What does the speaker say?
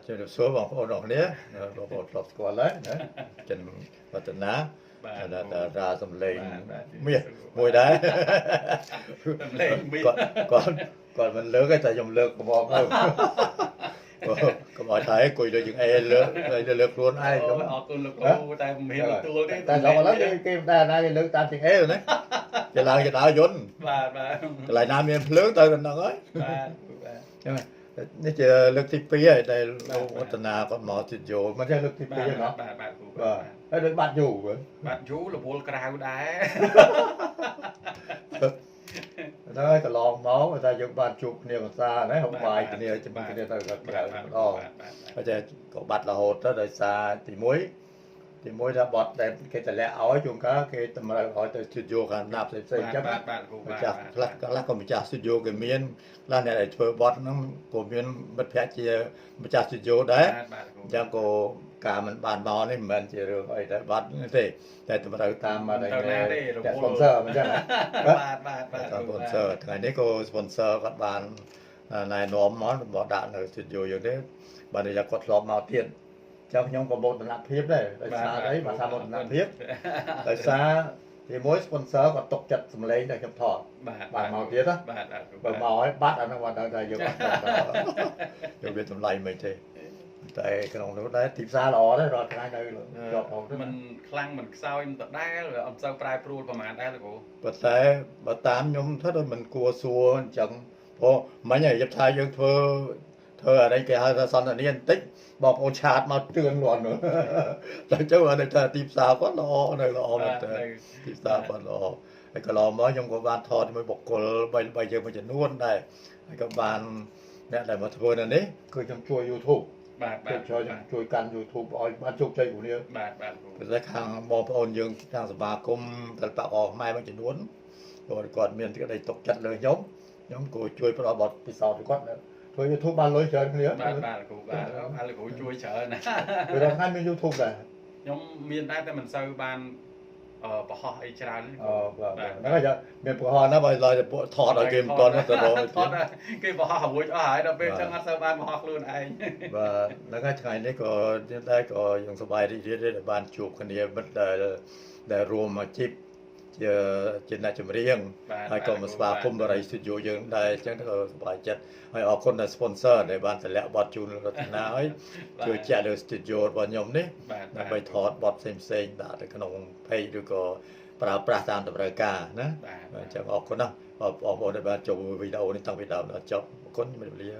ជំរាបសួរបងប្អូនទាំងគ្នាបងប្អូនធ្លាប់ស្គាល់ហើយណាចិនវឌ្ឍនាតារាសំឡេងមាសមួយដែរសំឡេងមាសគាត់មិនលើកទេតែខ្ញុំលើកកំងទៅកុំឲ្យថៃគួយដូចយើងអេលើកខ្លួនឯងខ្ញុំអរគុណលោកគ្រូតែមិនមានទទួលទេតែដល់ឥឡូវគេមិនដែរណាគេលើកតាមជាងអេណាគេឡើងចដើយន្តបាទកន្លែងណាមានភ្លើងទៅដល់ហ្នឹងហើយបាទចឹងនេះជាលើកទី2ហើយដែលលោកវឌ្ឍនាគាត់មកជិតយកមិនใช่លើកទី2ទេណាបាទគ្រូបាទហើយដូចបាត់យូររវល់ក្រៅដែរដល់កន្លងមកតែយើងបានជួបគ្នាភាសាណាហូបបាយគ្នាជាមួយគ្នាទៅក៏ក្រៅម្ដងហើយតែក៏បាត់រហូតទៅដោយសារទី1ថាបត់ដែលគេតម្លាក់ឲ្យជួនកាលគេតម្រូវឲ្យទៅស្ទូឌីយោខាងណាផ្សេងៗចឹងបាទគ្រូបាទចាស់ខ្លះក៏ម្ចាស់ស្ទូឌីយោគេមានខ្លះអ្នកដែលធ្វើបត់ហ្នឹងក៏មានមិត្តភ័ក្តិជាម្ចាស់ស្ទូឌីយោដែរអញ្ចឹងក៏ការមិនបានមកនេះមិនមែនជារឿងអីតែបាត់ទេតែតម្រូវតាមមកតែ sponsor អញ្ចឹងបាទ sponsor ថ្ងៃនេះក៏ sponsor គាត់បានណែនាំមកដាក់នៅ studio យើងទេបាទតែគាត់ធ្លាប់មកទៀតចឹងខ្ញុំក៏មោទនភាពដែរដោយសារអីមកថាមោទនភាពដោយសារទីមួយ sponsor គាត់ຕົកចិត្តសម្លេងដែលខ្ញុំថតបាទមកទៀតណាបាទបើមកឲ្យបាត់អានោះគាត់ដឹងថាយើងអត់យកវាតម្លៃមិនទេតែក្នុងនោះដែរទីផ្សារល្អដែររាល់ថ្ងៃនៅជាប់ផងมันខ្លាំងមិនខ្សោយមិនដដែលអត់សូវប្រែប្រួលប្រហែលដែរលោកគ្រូប៉ុន្តែបើតាមខ្ញុំថាដូចមិនគួរសួរអញ្ចឹងព្រោះមិញយប់ថាយើងធ្វើអីគេហៅថាសន្តានាបន្តិចបងប្អូនឆាតមកទឿនលាន់នោះតែចុះអានេះថាទីផ្សារគាត់ល្អនៅល្អមែនតើទីផ្សារគាត់ល្អហើយកន្លងមកខ្ញុំក៏បានថតជាមួយបុគ្គល3យើងមួយចំនួនដែរហើយក៏បានអ្នកដែលមកធ្វើនៅនេះគឺខ្ញុំជួយ YouTube បាទជួយកាន់ YouTube ឲ្យបានជោគជ័យគ្នាបាទព្រោះតែខាងបងប្អូនយើងខាងសមាគមសិល្បករខ្មែរមួយចំនួនគាត់មានក្តីទុកចិត្តលើខ្ញុំក៏ជួយផ្ដល់បទពិសោធន៍ឲ្យគាត់ធ្វើ YouTube បានលុយច្រើនគ្នាបាទគ្រូបាទហើយលោកគ្រូជួយច្រើនណាព្រោះថ្ងៃមាន YouTube ដែរខ្ញុំមានដែរតែមិនសូវបានប្រហោះអីច្រើនបាទហ្នឹងហើយមានប្រហោះណាបើឡើយតែពួកថតឲ្យគេមិនទាន់ទៅរកគេប្រហោះរួចអស់ហើយដល់ពេលចឹងអត់សូវបានប្រហោះខ្លួនឯងបាទហ្នឹងហើយថ្ងៃនេះក៏ដែរក៏យើងសប្បាយរីករាយដែលបានជួបគ្នាមិត្តដែលរួមអាជីពជាអ្នកចម្រៀងហើយក៏មកស្វាគមន៍បរិយាស្ទូឌីយោយើងដែរអញ្ចឹងក៏សប្បាយចិត្តហើយអរគុណដល់ sponsor ដែលបានតម្លាក់បទជូនរតនាហើយជួយចាក់លើ ស្ទូឌីយោរបស់ខ្ញុំនេះដើម្បីថតបទផ្សេងដាក់ទៅក្នុង page ឬក៏ប្រើប្រាស់តាមតម្រូវការណាអញ្ចឹងអរគុណណាស់បងប្អូនដែលបានចូលវីដេអូនេះតាំងពីដើមដល់ចប់អរគុណជំរាបលា